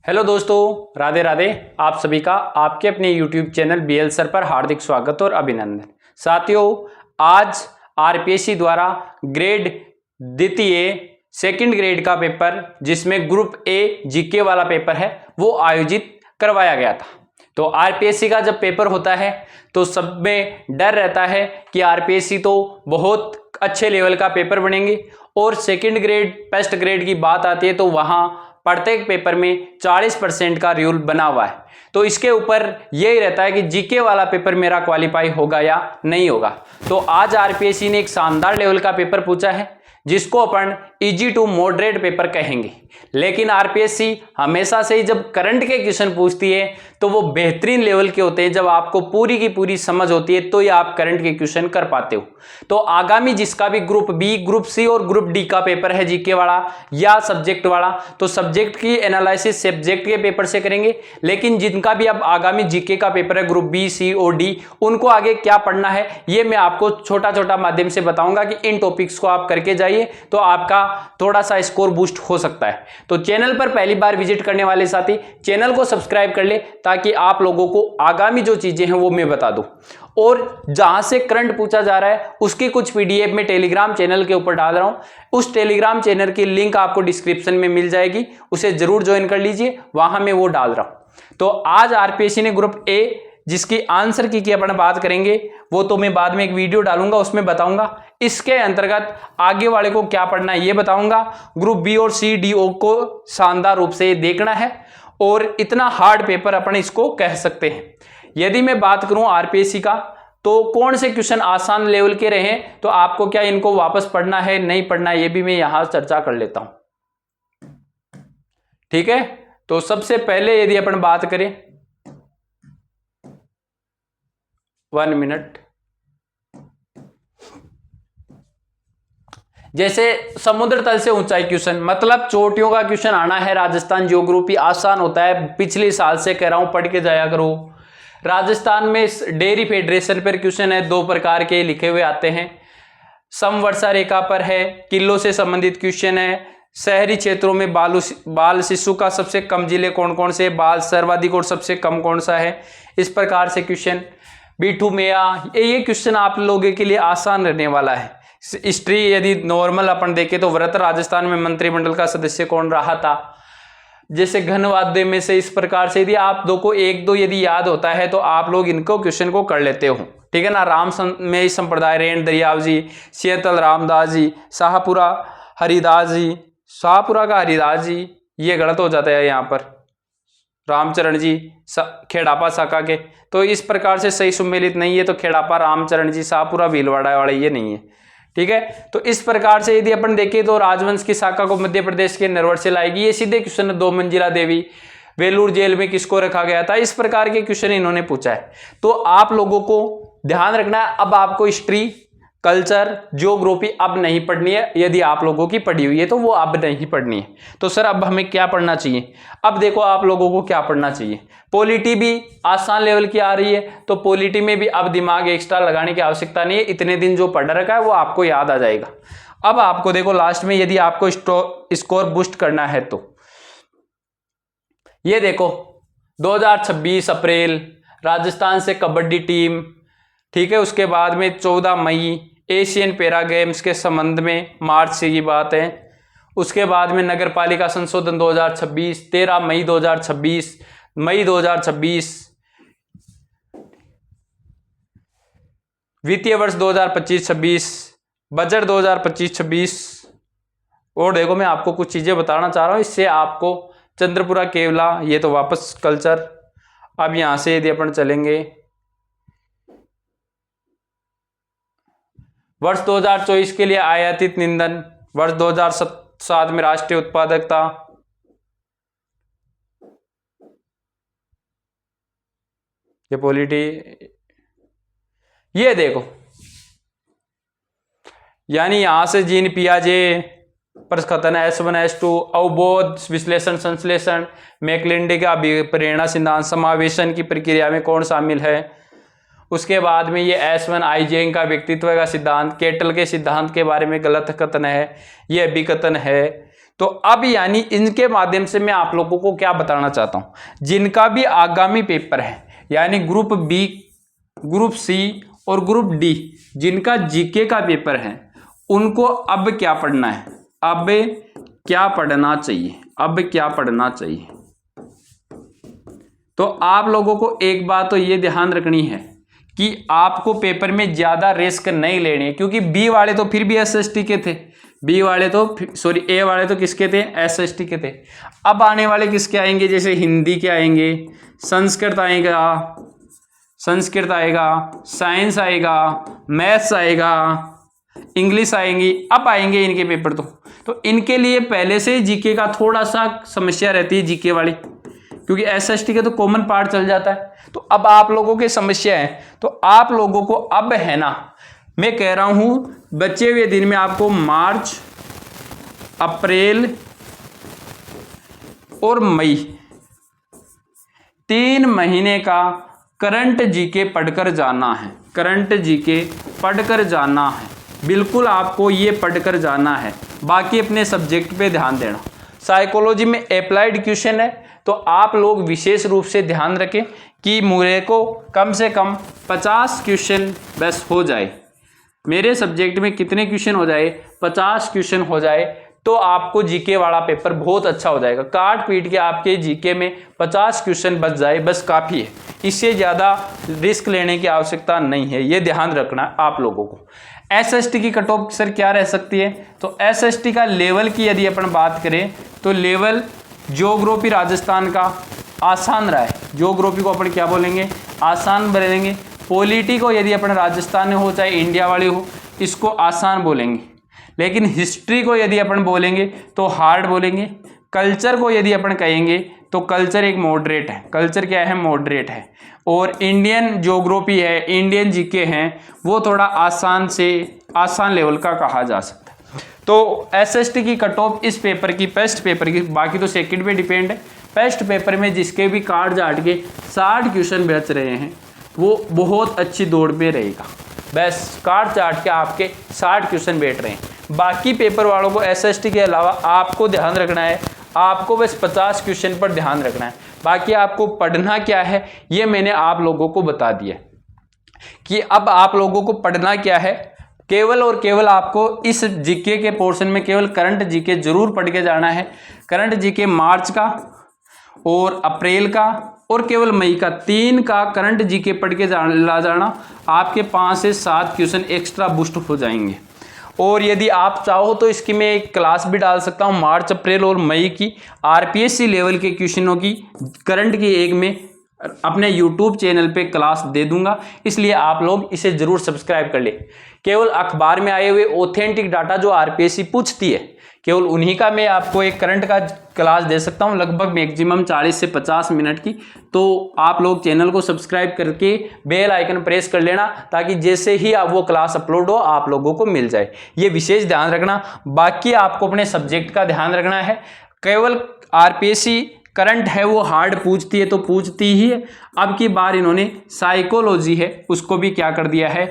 Hello दोस्तों, राधे राधे। आप सभी का आपके अपने YouTube चैनल BL सर पर हार्दिक स्वागत और अभिनंदन। साथियों, आज आरपीएससी द्वारा ग्रेड द्वितीय सेकंड ग्रेड का पेपर, जिसमें ग्रुप ए जीके वाला पेपर है, वो आयोजित करवाया गया था। तो आरपीएससी का जब पेपर होता है तो सब में डर रहता है कि आरपीएससी तो बहुत अच्छे लेवल का पेपर बनेंगे, और सेकंड ग्रेड फर्स्ट ग्रेड की बात आती है तो वहां प्रत्येक पेपर में 40% का रूल बना हुआ है। तो इसके ऊपर यही रहता है कि जीके वाला पेपर मेरा क्वालिफाई होगा या नहीं होगा। तो आज आरपीएससी ने एक शानदार लेवल का पेपर पूछा है, जिसको अपन इजी टू मॉडरेट पेपर कहेंगे। लेकिन आरपीएससी हमेशा से ही जब करंट के क्वेश्चन पूछती है तो वो बेहतरीन लेवल के होते हैं। जब आपको पूरी की पूरी समझ होती है तो ये आप करंट के क्वेश्चन कर पाते हो। तो आगामी जिसका भी ग्रुप बी, ग्रुप सी और ग्रुप डी का पेपर है, जीके वाला या सब्जेक्ट वाला, तो सब्जेक्ट की एनालिसिस सब्जेक्ट के पेपर से करेंगे। लेकिन जिनका भी अब आगामी जीके का पेपर है, ग्रुप बी, सी और डी, उनको आगे क्या पढ़ना है ये मैं आपको छोटा छोटा माध्यम से बताऊंगा कि इन टॉपिक्स को आप करके जाइए तो आपका थोड़ा सा स्कोर बूस्ट हो सकता है। तो चैनल पर पहली बार विजिट करने वाले साथी चैनल को सब्सक्राइब कर ले, ताकि आप लोगों को आगामी जो चीजें हैं वो मैं बता दूं। और जहां से करंट पूछा जा रहा है उसकी कुछ पीडीएफ में टेलीग्राम चैनल के ऊपर डाल रहा हूं। उस टेलीग्राम चैनल की लिंक आपको डिस्क्रिप्शन में मिल जाएगी, उसे जरूर ज्वाइन कर लीजिए, वहां मैं वो डाल रहा हूं। तो आज आरपीएससी ने ग्रुप ए जिसकी आंसर की अपन बात करेंगे, वो तो मैं बाद में एक वीडियो डालूंगा, उसमें बताऊंगा। इसके अंतर्गत आगे वाले को क्या पढ़ना है ये बताऊंगा। ग्रुप बी और सी डी ओ को शानदार रूप से देखना है, और इतना हार्ड पेपर अपन इसको कह सकते हैं। यदि मैं बात करूं आरपीएससी का, तो कौन से क्वेश्चन आसान लेवल के रहे, तो आपको क्या इनको वापस पढ़ना है नहीं पढ़ना है, ये भी मैं यहां चर्चा कर लेता हूं। ठीक है, तो सबसे पहले यदि अपन बात करें, 1 मिनट, जैसे समुद्र तल से ऊंचाई क्वेश्चन, मतलब चोटियों का क्वेश्चन आना है। राजस्थान ज्योग्राफी आसान होता है, पिछले साल से कह रहा हूं, पढ़ के जाया करो। राजस्थान में डेयरी फेडरेशन पर क्वेश्चन है, 2 प्रकार के लिखे हुए आते हैं। समवर्षा रेखा पर है, किलो से संबंधित क्वेश्चन है। शहरी क्षेत्रों में बाल शिशु का सबसे कम जिले कौन कौन से, बाल सर्वाधिक और सबसे कम कौन सा है, इस प्रकार से क्वेश्चन। बीठू मेया, ये क्वेश्चन आप लोगों के लिए आसान रहने वाला है। हिस्ट्री यदि नॉर्मल अपन देखें तो व्रत राजस्थान में मंत्रिमंडल का सदस्य कौन रहा था, जैसे घनवाद्य में से, इस प्रकार से यदि आप दो को एक दो यदि याद होता है तो आप लोग इनको क्वेश्चन को कर लेते हो। ठीक है ना। राम में संप्रदाय, रेण दरियाव जी, सियतल रामदास जी, शाहपुरा हरिदास जी, शाहपुरा का हरिदास जी, ये गलत हो जाता है यहाँ पर, रामचरण जी खेड़ापा शाखा के, तो इस प्रकार से सही सुमेलित नहीं है। तो खेड़ापा रामचरण जी, शाहपुरा भीलवाड़ा वाले ये नहीं है। ठीक है, तो इस प्रकार से यदि अपन देखें तो राजवंश की शाखा को मध्य प्रदेश के नरवर से लाएगी। ये सीधे क्वेश्चन है। 2 मंजिला देवी, वेलूर जेल में किसको रखा गया था, इस प्रकार के क्वेश्चन इन्होंने पूछा है। तो आप लोगों को ध्यान रखना है, अब आपको हिस्ट्री, कल्चर, ज्योग्राफी अब नहीं पढ़नी है। यदि आप लोगों की पढ़ी हुई है तो वो अब नहीं पढ़नी है। तो सर अब हमें क्या पढ़ना चाहिए? अब देखो आप लोगों को क्या पढ़ना चाहिए। पॉलिटी भी आसान लेवल की आ रही है, तो पॉलिटी में भी अब दिमाग एक्स्ट्रा लगाने की आवश्यकता नहीं है। इतने दिन जो पढ़ रखा है वो आपको याद आ जाएगा। अब आपको देखो लास्ट में यदि आपको स्कोर बूस्ट करना है तो ये देखो 2026 अप्रैल राजस्थान से कबड्डी टीम, ठीक है। उसके बाद में 14 मई एशियन पैरा गेम्स के संबंध में, मार्च से की बात है। उसके बाद में नगर पालिका संशोधन 2026, 13 मई 2026, मई 2026, वित्तीय वर्ष 2025-26, बजट 2025-26। और देखो मैं आपको कुछ चीजें बताना चाह रहा हूं, इससे आपको चंद्रपुरा केवला, ये तो वापस कल्चर। अब यहां से यदि अपन चलेंगे, वर्ष 2024 के लिए आयातित ईंधन, वर्ष 2007 में राष्ट्रीय उत्पादकता, ये पॉलिटी, ये देखो यानी यहां से जीन पियाजे, प्रस्कथन S1 S2, अवबोध विश्लेषण संश्लेषण, मैकलिंडे का प्रेरणा सिद्धांत, समावेशन की प्रक्रिया में कौन शामिल है। उसके बाद में ये S1 आइजेंग का व्यक्तित्व का सिद्धांत, केटल के सिद्धांत के बारे में गलत कथन है, ये अभिकथन है। तो अब यानी इनके माध्यम से मैं आप लोगों को क्या बताना चाहता हूं, जिनका भी आगामी पेपर है यानी ग्रुप बी, ग्रुप सी और ग्रुप डी, जिनका जीके का पेपर है, उनको अब क्या पढ़ना है, अब क्या पढ़ना चाहिए, अब क्या पढ़ना चाहिए। तो आप लोगों को एक बात तो ये ध्यान रखनी है कि आपको पेपर में ज्यादा रिस्क नहीं लेनी है, क्योंकि बी वाले तो फिर भी एसएसटी के थे, बी वाले तो सॉरी ए वाले तो किसके थे, एसएसटी के थे। अब आने वाले किसके आएंगे, जैसे हिंदी के आएंगे, संस्कृत आएगा, संस्कृत आएगा, साइंस आएगा, मैथ्स आएगा, इंग्लिश आएंगी, अब आएंगे इनके पेपर। तो इनके लिए पहले से ही जीके का थोड़ा सा समस्या रहती है, जीके वाली, क्योंकि एसएसटी का तो कॉमन पार्ट चल जाता है। तो अब आप लोगों की समस्या है, तो आप लोगों को अब है ना, मैं कह रहा हूं बचे हुए दिन में आपको मार्च, अप्रैल और मई 3 महीने का करंट जीके पढ़कर जाना है, करंट जीके पढ़कर जाना है, बिल्कुल आपको ये पढ़कर जाना है। बाकी अपने सब्जेक्ट पे ध्यान देना। साइकोलॉजी में अप्लाइड क्वेश्चन है, तो आप लोग विशेष रूप से ध्यान रखें कि मुझे को कम से कम 50 क्वेश्चन बस हो जाए। मेरे सब्जेक्ट में कितने क्वेश्चन हो जाए, 50 क्वेश्चन हो जाए, तो आपको जीके वाला पेपर बहुत अच्छा हो जाएगा। काट पीट के आपके जीके में 50 क्वेश्चन बच जाए, बस काफ़ी है, इससे ज़्यादा रिस्क लेने की आवश्यकता नहीं है, ये ध्यान रखना है आप लोगों को। एसएसटी की कट ऑफ सर क्या रह सकती है, तो एसएसटी का लेवल की यदि अपन बात करें तो लेवल ज्योग्राफी राजस्थान का आसान रहा है, ज्योग्राफी को अपन क्या बोलेंगे, आसान बोलेंगे। पॉलिटी को यदि अपन राजस्थान में हो चाहे इंडिया वाली हो, इसको आसान बोलेंगे, लेकिन हिस्ट्री को यदि अपन बोलेंगे तो हार्ड बोलेंगे। कल्चर को यदि अपन कहेंगे तो कल्चर एक मॉडरेट है, कल्चर क्या है, मॉडरेट है। और इंडियन ज्योग्राफी है, इंडियन जीके हैं, वो थोड़ा आसान से आसान लेवल का कहा जा सकता है। तो एसएसटी की कट ऑफ इस पेपर की, फर्स्ट पेपर की, बाकी तो सेकंड पे डिपेंड है। फर्स्ट पेपर में जिसके भी कार्ड झाट के 60 क्वेश्चन बच रहे हैं, वो बहुत अच्छी दौड़ पे रहेगा। बस कार्ड चार्ट के आपके 60 क्वेश्चन बैठ रहे हैं। बाकी पेपर वालों को एसएसटी के अलावा आपको ध्यान रखना है, आपको बस 50 क्वेश्चन पर ध्यान रखना है। बाकी आपको पढ़ना क्या है ये मैंने आप लोगों को बता दिया कि अब आप लोगों को पढ़ना क्या है। केवल और केवल आपको इस जीके के पोर्शन में केवल करंट जीके जरूर पढ़ के जाना है। करंट जीके मार्च का और अप्रैल का और केवल मई का 3 का करंट जीके पढ़ के जाना, आपके 5 से 7 क्वेश्चन एक्स्ट्रा बूस्ट हो जाएंगे। और यदि आप चाहो तो इसकी मैं एक क्लास भी डाल सकता हूं, मार्च, अप्रैल और मई की आरपीएससी लेवल के क्वेश्चनों की करंट की एक में अपने यूट्यूब चैनल पे क्लास दे दूंगा, इसलिए आप लोग इसे जरूर सब्सक्राइब कर ले। केवल अखबार में आए हुए ऑथेंटिक डाटा जो आरपीएससी पूछती है, केवल उन्हीं का मैं आपको एक करंट का क्लास दे सकता हूं, लगभग मैक्सिमम 40 से 50 मिनट की। तो आप लोग चैनल को सब्सक्राइब करके बेल आइकन प्रेस कर लेना, ताकि जैसे ही आप वो क्लास अपलोड हो आप लोगों को मिल जाए। ये विशेष ध्यान रखना। बाकी आपको अपने सब्जेक्ट का ध्यान रखना है। केवल आरपीएससी करंट है वो हार्ड पूछती है तो पूछती ही है। अब की बार इन्होंने साइकोलॉजी है उसको भी क्या कर दिया है,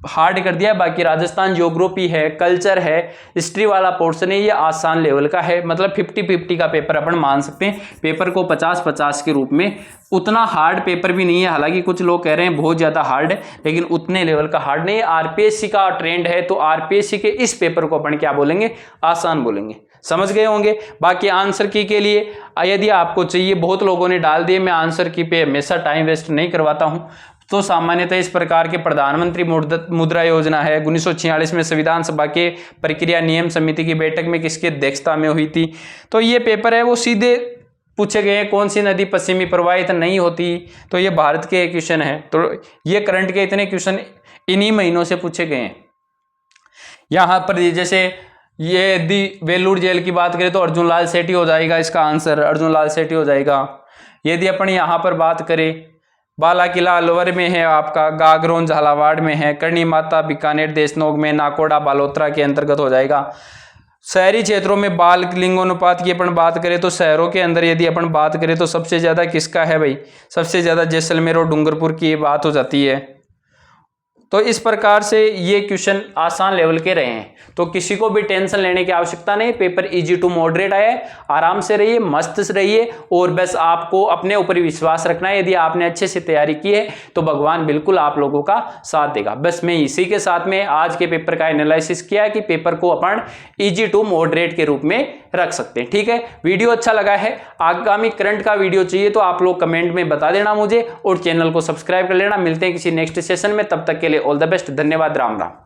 हार्ड कर दिया। बाकी राजस्थान ज्योग्राफी है, कल्चर है, हिस्ट्री वाला पोर्शन है, ये आसान लेवल का है। मतलब 50-50 का पेपर अपन मान सकते हैं। पेपर को 50-50 के रूप में, उतना हार्ड पेपर भी नहीं है। हालांकि कुछ लोग कह रहे हैं बहुत ज़्यादा हार्ड है, लेकिन उतने लेवल का हार्ड नहीं है। आरपीएससी का ट्रेंड है, तो आरपीएससी के इस पेपर को अपन क्या बोलेंगे, आसान बोलेंगे। समझ गए होंगे। बाकी आंसर की के लिए यदि आपको चाहिए, बहुत लोगों ने डाल दिए, मैं आंसर की पे हमेशा टाइम वेस्ट नहीं करवाता हूँ। तो सामान्यतः इस प्रकार के प्रधानमंत्री मुद्रा योजना है, 1946 में संविधान सभा के प्रक्रिया नियम समिति की बैठक में किसकी अध्यक्षता में हुई थी। तो ये पेपर है वो सीधे पूछे गए हैं, कौन सी नदी पश्चिमी प्रवाहित नहीं होती, तो ये भारत के क्वेश्चन है। तो ये करंट के इतने क्वेश्चन इन्हीं महीनों से पूछे गए हैं। यहाँ पर जैसे ये यदि वेलूर जेल की बात करें तो अर्जुन लाल सेठी हो जाएगा, इसका आंसर अर्जुन लाल सेठी हो जाएगा। यदि अपन यहाँ पर बात करें, बाला किला अलवर में है आपका, गागरोन झालावाड़ में है, करणी माता बीकानेर देशनोक में, नाकोड़ा बालोतरा के अंतर्गत हो जाएगा। शहरी क्षेत्रों में बाल लिंगोनुपात की अपन बात करें तो शहरों के अंदर यदि अपन बात करें तो सबसे ज़्यादा किसका है भाई, सबसे ज़्यादा जैसलमेर और डूंगरपुर की बात हो जाती है। तो इस प्रकार से ये क्वेश्चन आसान लेवल के रहे हैं, तो किसी को भी टेंशन लेने की आवश्यकता नहीं। पेपर इजी टू मॉडरेट आया है, आराम से रहिए, मस्त रहिए और बस आपको अपने ऊपर विश्वास रखना है। यदि आपने अच्छे से तैयारी की है तो भगवान बिल्कुल आप लोगों का साथ देगा। बस मैं इसी के साथ में आज के पेपर का एनालिसिस किया है कि पेपर को अपन इजी टू मॉडरेट के रूप में रख सकते हैं। ठीक है, वीडियो अच्छा लगा है, आगामी करंट का वीडियो चाहिए तो आप लोग कमेंट में बता देना मुझे और चैनल को सब्सक्राइब कर लेना। मिलते हैं किसी नेक्स्ट सेशन में, तब तक के लिए ऑल द बेस्ट, धन्यवाद, राम राम।